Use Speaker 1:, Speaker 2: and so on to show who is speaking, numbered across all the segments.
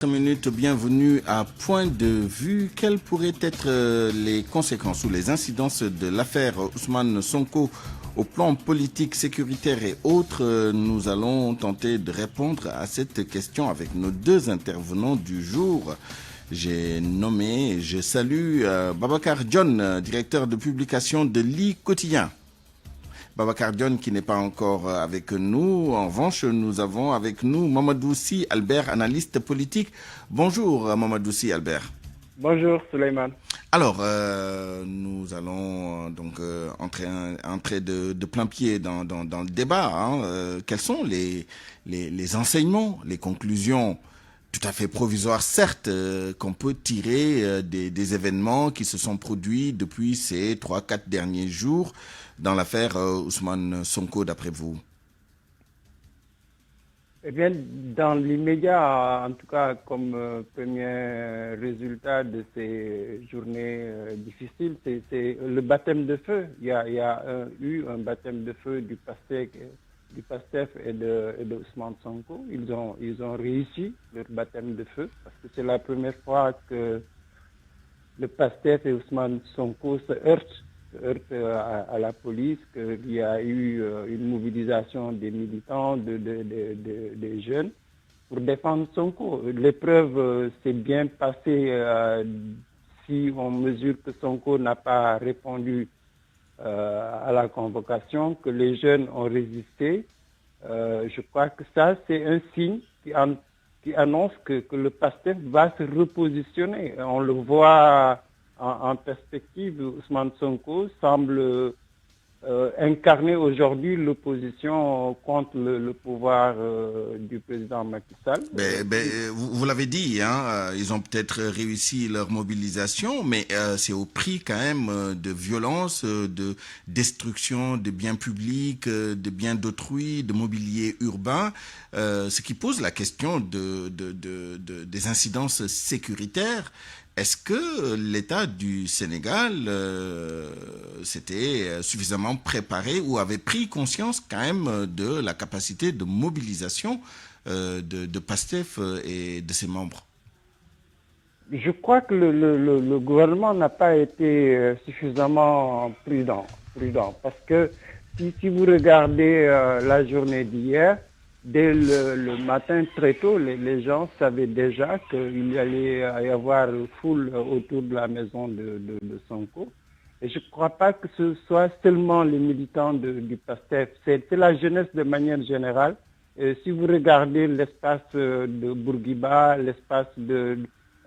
Speaker 1: Minutes, bienvenue à Point de vue. Quelles pourraient être les conséquences ou les incidences de l'affaire Ousmane Sonko au plan politique, sécuritaire et autres? Nous allons tenter de répondre à cette question avec nos deux intervenants du jour. Je salue Babacar John, directeur de publication de l'I Quotidien. Babacar Dione qui n'est pas encore avec nous. En revanche, nous avons avec nous Mamadou Sy Albert, analyste politique. Bonjour Mamadou Sy Albert.
Speaker 2: Bonjour Souleymane.
Speaker 1: Alors, nous allons donc entrer de plein pied dans le débat. Quels sont les enseignements, les conclusions tout à fait provisoires, certes, qu'on peut tirer des événements qui se sont produits depuis ces 3-4 derniers jours dans l'affaire Ousmane Sonko, d'après vous?
Speaker 2: Eh bien, dans l'immédiat, en tout cas, comme premier résultat de ces journées difficiles, c'est le baptême de feu. Il y a eu un baptême de feu du PASTEF et de Ousmane Sonko. Ils ont réussi leur baptême de feu parce que c'est la première fois que le PASTEF et Ousmane Sonko se heurtent à la police, qu'il y a eu une mobilisation des militants, des jeunes pour défendre Sonko. L'épreuve s'est bien passée si on mesure que Sonko n'a pas répondu à la convocation, que les jeunes ont résisté. Je crois que ça, c'est un signe qui annonce que le PASTEF va se repositionner. On le voit en perspective. Ousmane Sonko semble incarner aujourd'hui l'opposition contre le pouvoir du président Macky Sall.
Speaker 1: Vous l'avez dit, ils ont peut-être réussi leur mobilisation, mais c'est au prix quand même de violence, de destruction de biens publics, de biens d'autrui, de mobilier urbain, ce qui pose la question des incidences sécuritaires. Est-ce que l'État du Sénégal s'était suffisamment préparé ou avait pris conscience quand même de la capacité de mobilisation de PASTEF et de ses membres?
Speaker 2: Je crois que le gouvernement n'a pas été suffisamment prudent parce que si vous regardez la journée d'hier, dès le matin très tôt, les gens savaient déjà qu'il allait y avoir foule autour de la maison de Sonko. Et je ne crois pas que ce soit seulement les militants du PASTEF, c'est la jeunesse de manière générale. Et si vous regardez l'espace de Bourguiba, l'espace de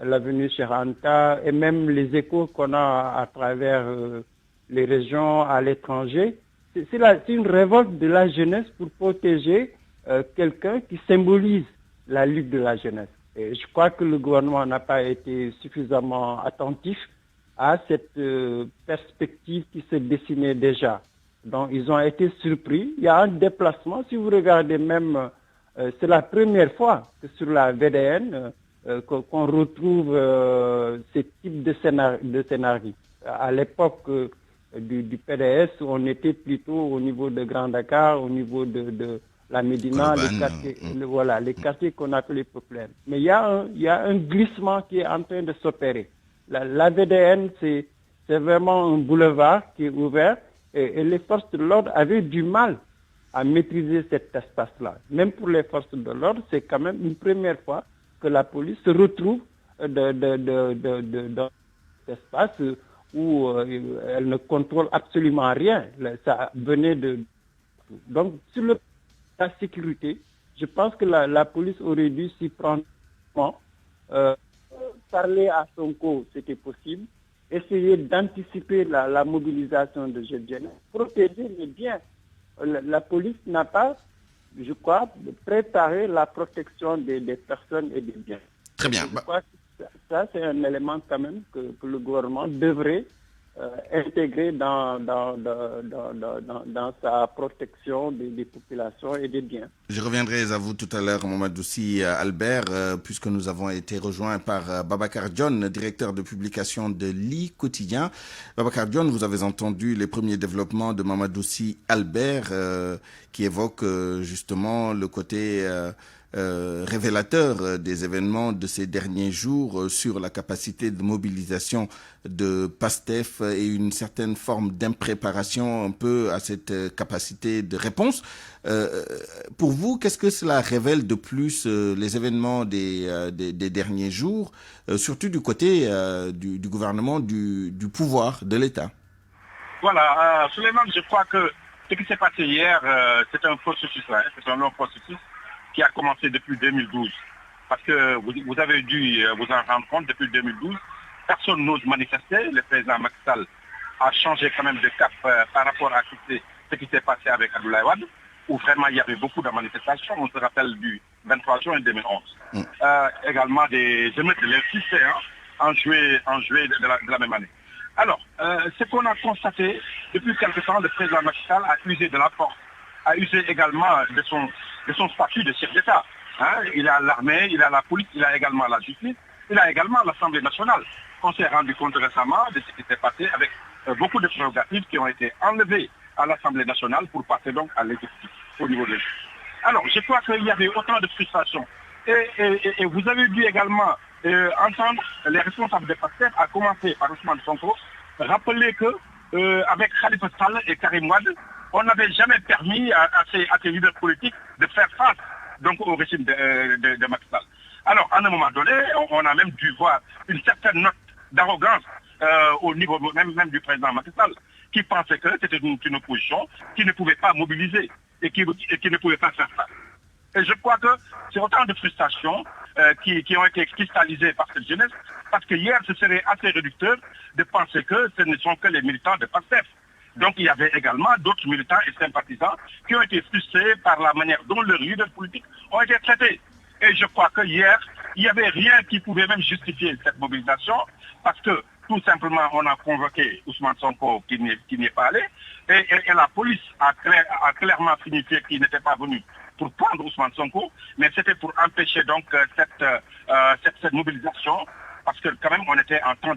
Speaker 2: l'avenue Cheikh Anta et même les échos qu'on a à travers les régions à l'étranger, c'est une révolte de la jeunesse pour protéger quelqu'un qui symbolise la lutte de la jeunesse. Et je crois que le gouvernement n'a pas été suffisamment attentif à cette perspective qui se dessinait déjà. Donc ils ont été surpris. Il y a un déplacement. Si vous regardez même, c'est la première fois que sur la VDN qu'on retrouve ce type de scénario. À l'époque du PDS, on était plutôt au niveau de Grand Dakar, au niveau de la Médina, les quartiers qu'on appelait populaires. Mais il y a un glissement qui est en train de s'opérer. La VDN, c'est vraiment un boulevard qui est ouvert et les forces de l'ordre avaient du mal à maîtriser cet espace-là. Même pour les forces de l'ordre, c'est quand même une première fois que la police se retrouve dans cet espace où elle ne contrôle absolument rien. Ça venait Donc, sur la sécurité, je pense que la police aurait dû s'y prendre. Parler à Sonko, c'était possible. Essayer d'anticiper la mobilisation de jeunes, protéger les biens. La police n'a pas, je crois, préparé la protection des personnes et des biens.
Speaker 1: Très bien.
Speaker 2: Je crois que ça, c'est un élément quand même que le gouvernement devrait intégrer dans sa protection des populations et des biens.
Speaker 1: Je reviendrai à vous tout à l'heure, Mamadou Sy Albert, puisque nous avons été rejoints par Babacar Dione, directeur de publication de l'I Quotidien. Babacar Dione, vous avez entendu les premiers développements de Mamadou Sy Albert qui évoque justement le côté révélateur des événements de ces derniers jours sur la capacité de mobilisation de PASTEF et une certaine forme d'impréparation un peu à cette capacité de réponse. Pour vous, qu'est-ce que cela révèle de plus les événements des derniers jours, surtout du côté du gouvernement, du pouvoir, de l'État?
Speaker 3: Voilà, Souleymane, je crois que ce qui s'est passé hier, c'est un processus, hein, c'est un long processus qui a commencé depuis 2012. Parce que vous avez dû vous en rendre compte, depuis 2012, personne n'ose manifester. Le président Macky Sall a changé quand même de cap par rapport à ce qui s'est passé avec Abdoulaye Wade, où vraiment il y avait beaucoup de manifestations. On se rappelle du 23 juin 2011. Également des émeutes de l'R6 en juillet de la même année. Alors, ce qu'on a constaté, depuis quelque temps, le président Macky Sall a usé de la force, a usé également de son statut de chef d'État. Hein. Il a l'armée, il a la police, il a également la justice, il a également l'Assemblée nationale. On s'est rendu compte récemment de ce qui s'est passé avec beaucoup de prérogatives qui ont été enlevées à l'Assemblée nationale pour passer donc à l'exécutif au niveau de l'exécutif. Alors, je crois qu'il y avait autant de frustration. Et vous avez dû également entendre les responsables de PASTEF, à commencer par Ousmane Sonko, rappeler que avec Khalifa Sall et Karim Wade, on n'avait jamais permis à ces leaders politiques de faire face donc, au régime de Macky Sall. Alors, à un moment donné, on a même dû voir une certaine note d'arrogance au niveau même du président Macky Sall, qui pensait que c'était une opposition qui ne pouvait pas mobiliser et qui ne pouvait pas faire face. Et je crois que c'est autant de frustrations qui ont été cristallisées par cette jeunesse, parce que hier, ce serait assez réducteur de penser que ce ne sont que les militants de PASTEF. Donc il y avait également d'autres militants et sympathisants qui ont été frustrés par la manière dont leurs leaders politiques ont été traités. Et je crois que hier, il n'y avait rien qui pouvait même justifier cette mobilisation, parce que tout simplement, on a convoqué Ousmane Sonko qui n'y est pas allé, et la police a clairement signifié qu'il n'était pas venu pour prendre Ousmane Sonko, mais c'était pour empêcher donc cette mobilisation, parce que quand même on était en temps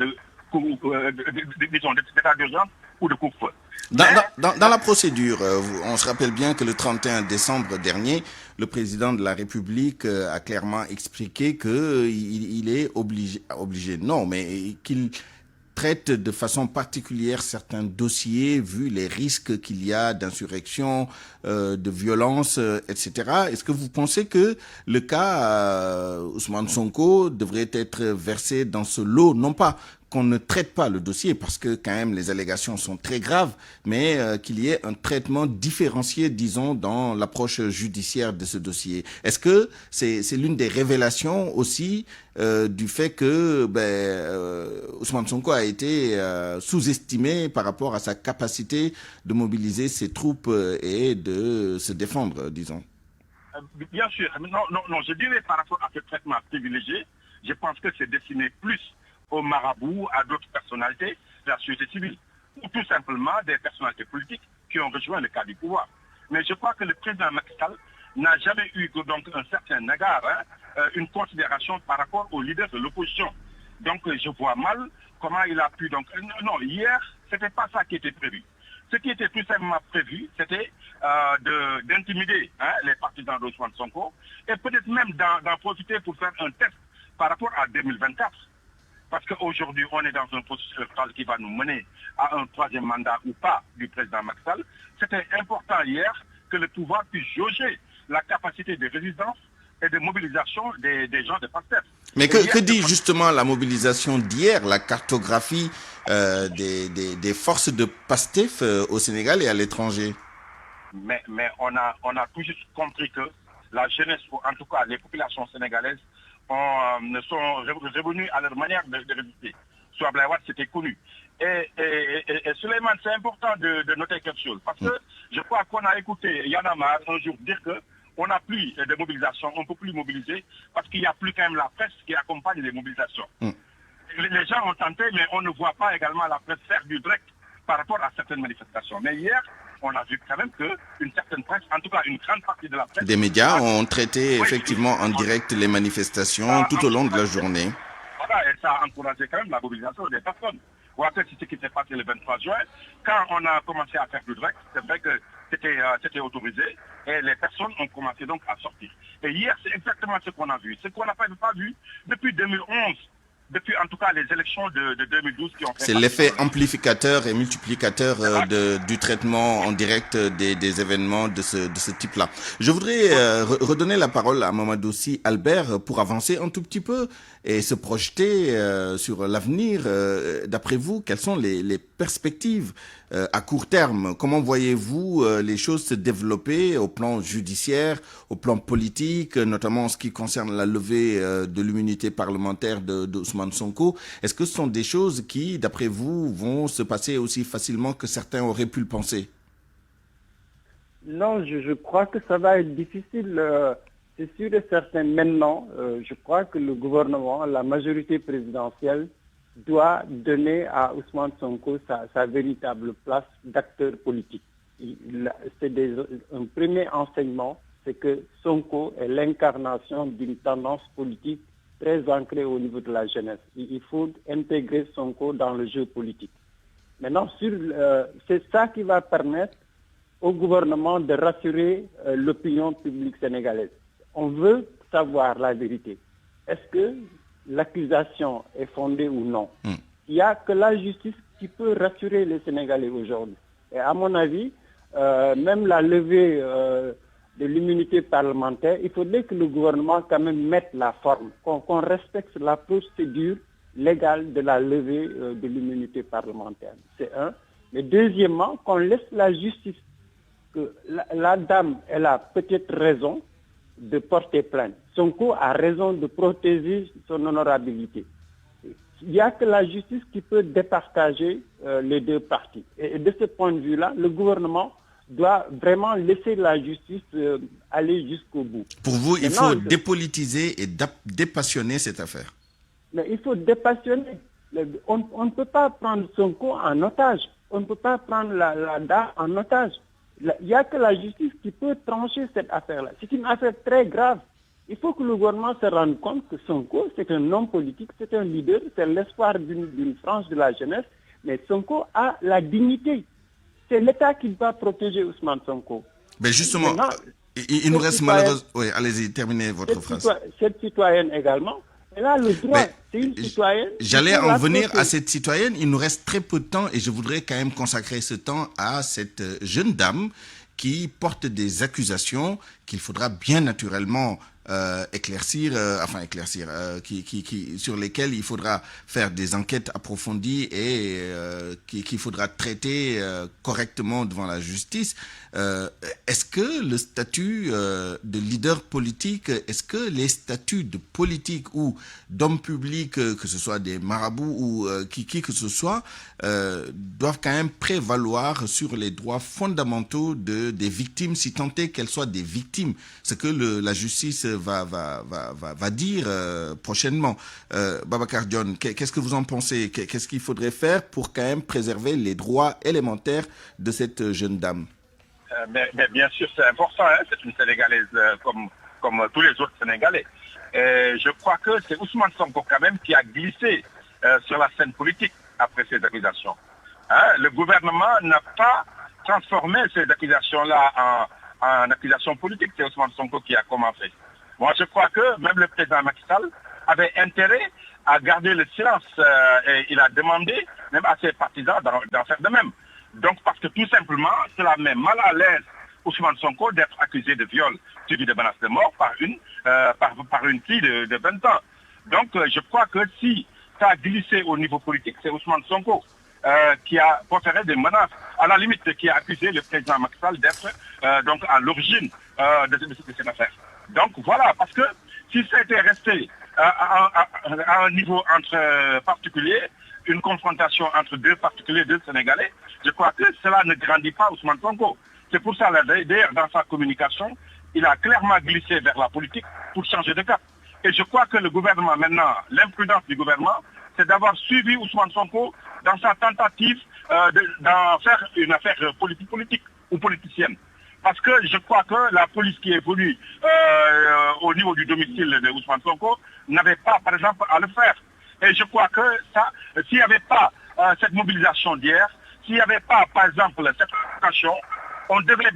Speaker 3: d'état d'urgence ou de couvre-feu.
Speaker 1: Dans la procédure, on se rappelle bien que le 31 décembre dernier, le président de la République a clairement expliqué qu'il est obligé, non, mais qu'il traite de façon particulière certains dossiers vu les risques qu'il y a d'insurrection, de violence, etc. Est-ce que vous pensez que le cas Ousmane Sonko devrait être versé dans ce lot, non pas qu'on ne traite pas le dossier parce que quand même les allégations sont très graves, mais qu'il y ait un traitement différencié, disons, dans l'approche judiciaire de ce dossier. Est-ce que c'est l'une des révélations aussi du fait que Ousmane Sonko a été sous-estimé par rapport à sa capacité de mobiliser ses troupes et de se défendre, disons?
Speaker 3: Bien sûr. Non, je dirais par rapport à ce traitement privilégié, je pense que c'est destiné plus aux marabouts, à d'autres personnalités de la société civile, ou tout simplement des personnalités politiques qui ont rejoint le cadre du pouvoir. Mais je crois que le président Macky Sall n'a jamais eu donc un certain égard, une considération par rapport aux leaders de l'opposition. Donc je vois mal comment il a pu donc... Non, hier, c'était pas ça qui était prévu. Ce qui était tout simplement prévu, c'était d'intimider les partisans d'Ousmane Sonko et peut-être même d'en profiter pour faire un test par rapport à 2024. Parce qu'aujourd'hui, on est dans un processus électoral qui va nous mener à un troisième mandat ou pas du président Macky Sall. C'était important hier que le pouvoir puisse jauger la capacité de résistance et de mobilisation des gens de PASTEF.
Speaker 1: Mais que dit justement la mobilisation d'hier, la cartographie des forces de PASTEF au Sénégal et à l'étranger?
Speaker 3: Mais on a tout juste compris que la jeunesse, ou en tout cas les populations sénégalaises, sont revenus à leur manière de résister. Sur Abdoulaye Wade, c'était connu. Et Souleymane, c'est important de noter quelque chose. Parce que je crois qu'on a écouté Y'en a marre un jour dire qu'on n'a plus de mobilisation, on ne peut plus mobiliser, parce qu'il n'y a plus quand même la presse qui accompagne les mobilisations. Les gens ont tenté, mais on ne voit pas également la presse faire du direct par rapport à certaines manifestations. Mais hier, on a vu quand même qu'une certaine presse, en tout cas une grande partie de la presse...
Speaker 1: Des médias ont traité effectivement en direct les manifestations tout au long de la journée.
Speaker 3: Voilà, et ça a encouragé quand même la mobilisation des personnes. Ou après, c'est ce qui s'est passé le 23 juin. Quand on a commencé à faire du direct, c'est vrai que c'était autorisé et les personnes ont commencé donc à sortir. Et hier, c'est exactement ce qu'on a vu. Ce qu'on n'a pas vu depuis 2011, depuis en tout cas les élections de 2012 qui ont fait...
Speaker 1: C'est l'effet amplificateur et multiplicateur du traitement en direct des événements de ce type-là. Je voudrais redonner la parole à Mamadou Sy Albert pour avancer un tout petit peu et se projeter sur l'avenir. D'après vous, quelles sont les perspectives à court terme? Comment voyez-vous les choses se développer au plan judiciaire, au plan politique, notamment en ce qui concerne la levée de l'immunité parlementaire d'Ousmane Sonko? Est-ce que ce sont des choses qui, d'après vous, vont se passer aussi facilement que certains auraient pu le penser?
Speaker 2: Non, je crois que ça va être difficile. C'est sûr et certain maintenant. Je crois que le gouvernement, la majorité présidentielle, doit donner à Ousmane Sonko sa véritable place d'acteur politique. Un premier enseignement, c'est que Sonko est l'incarnation d'une tendance politique très ancrée au niveau de la jeunesse. Il faut intégrer Sonko dans le jeu politique. Maintenant, c'est ça qui va permettre au gouvernement de rassurer l'opinion publique sénégalaise. On veut savoir la vérité. Est-ce que l'accusation est fondée ou non? Il n'y a que la justice qui peut rassurer les Sénégalais aujourd'hui. Et à mon avis, même la levée de l'immunité parlementaire, il faudrait que le gouvernement quand même mette la forme, qu'on respecte la procédure légale de la levée de l'immunité parlementaire. C'est un. Mais deuxièmement, qu'on laisse la justice, que la dame, elle a peut-être raison de porter plainte. Sonko a raison de protéger son honorabilité. Il n'y a que la justice qui peut départager les deux parties. Et de ce point de vue-là, le gouvernement doit vraiment laisser la justice aller jusqu'au bout.
Speaker 1: Pour vous, il faut dépolitiser et dépassionner cette affaire.
Speaker 2: Mais il faut dépassionner. On ne peut pas prendre Sonko en otage. On ne peut pas prendre la dame en otage. Il n'y a que la justice qui peut trancher cette affaire-là. C'est une affaire très grave. Il faut que le gouvernement se rende compte que Sonko, c'est un homme politique, c'est un leader, c'est l'espoir d'une frange de la jeunesse. Mais Sonko a la dignité. C'est l'État qui doit protéger Ousmane Sonko.
Speaker 1: Mais justement, maintenant, il nous reste malheureusement... Oui, allez-y, terminez votre phrase.
Speaker 2: Cette citoyenne également, elle a le droit. C'est une citoyenne.
Speaker 1: J'allais en venir à cette citoyenne. Il nous reste très peu de temps et je voudrais quand même consacrer ce temps à cette jeune dame qui porte des accusations qu'il faudra bien naturellement éclaircir, sur lesquelles il faudra faire des enquêtes approfondies et qu'il faudra traiter correctement devant la justice. Est-ce que le statut de leader politique, est-ce que les statuts de politique ou d'hommes publics, que ce soit des marabouts ou qui que ce soit, doivent quand même prévaloir sur les droits fondamentaux des victimes, si tant est qu'elles soient des victimes, ce que la justice va dire prochainement. Babacar Dione, qu'est-ce que vous en pensez? Qu'est-ce qu'il faudrait faire pour quand même préserver les droits élémentaires de cette jeune dame?
Speaker 3: Mais bien sûr, c'est important. Hein? C'est une Sénégalaise comme tous les autres Sénégalais. Je crois que c'est Ousmane Sonko quand même qui a glissé sur la scène politique après ces accusations. Hein? Le gouvernement n'a pas transformé ces accusations-là en accusations politiques. C'est Ousmane Sonko qui a commencé. Moi, je crois que même le président Macky Sall avait intérêt à garder le silence et il a demandé même à ses partisans d'en faire de même. Donc, parce que tout simplement, cela met mal à l'aise Ousmane Sonko d'être accusé de viol suivi de menaces de mort par une fille de 20 ans. Donc, je crois que si ça a glissé au niveau politique, c'est Ousmane Sonko qui a proféré des menaces, à la limite qui a accusé le président Macky Sall d'être donc à l'origine de cette affaire. Donc voilà, parce que si ça était resté à un niveau entre particuliers, une confrontation entre deux particuliers, deux Sénégalais, je crois que cela ne grandit pas Ousmane Sonko. C'est pour ça, d'ailleurs, dans sa communication, il a clairement glissé vers la politique pour changer de cap. Et je crois que le gouvernement, maintenant, l'imprudence du gouvernement, c'est d'avoir suivi Ousmane Sonko dans sa tentative d'en faire une affaire politique ou politicienne. Parce que je crois que la police qui évolue au niveau du domicile de Ousmane Sonko n'avait pas, par exemple, à le faire. Et je crois que ça, s'il n'y avait pas cette mobilisation d'hier, s'il n'y avait pas, par exemple, cette action, on devait,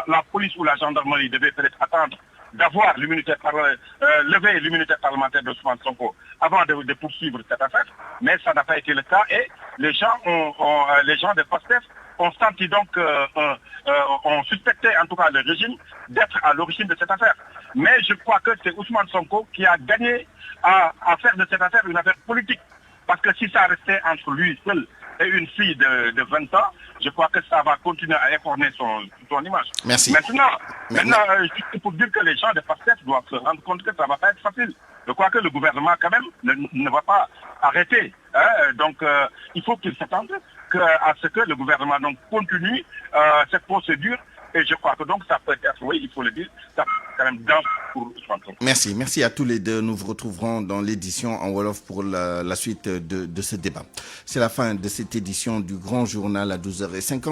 Speaker 3: la police ou la gendarmerie devait peut-être attendre d'avoir l'immunité lever l'immunité parlementaire de Ousmane Sonko avant de poursuivre cette affaire, mais ça n'a pas été le cas et les gens de PASTEF ont senti donc, ont suspecté en tout cas le régime d'être à l'origine de cette affaire. Mais je crois que c'est Ousmane Sonko qui a gagné à faire de cette affaire une affaire politique. Parce que si ça restait entre lui seul et une fille de 20 ans, je crois que ça va continuer à écorner son image.
Speaker 1: Merci.
Speaker 3: Maintenant, juste pour dire que les gens de PASTEF doivent se rendre compte que ça ne va pas être facile. Je crois que le gouvernement, quand même, ne va pas arrêter. Hein. Donc, il faut qu'il s'attende à ce que le gouvernement donc, continue cette procédure. Et je crois que donc ça peut être, oui, il faut le dire, ça peut être quand même dense pour Ousmane Sonko.
Speaker 1: Merci à tous les deux. Nous vous retrouverons dans l'édition en Wolof pour la suite de ce débat. C'est la fin de cette édition du Grand Journal à 12h50.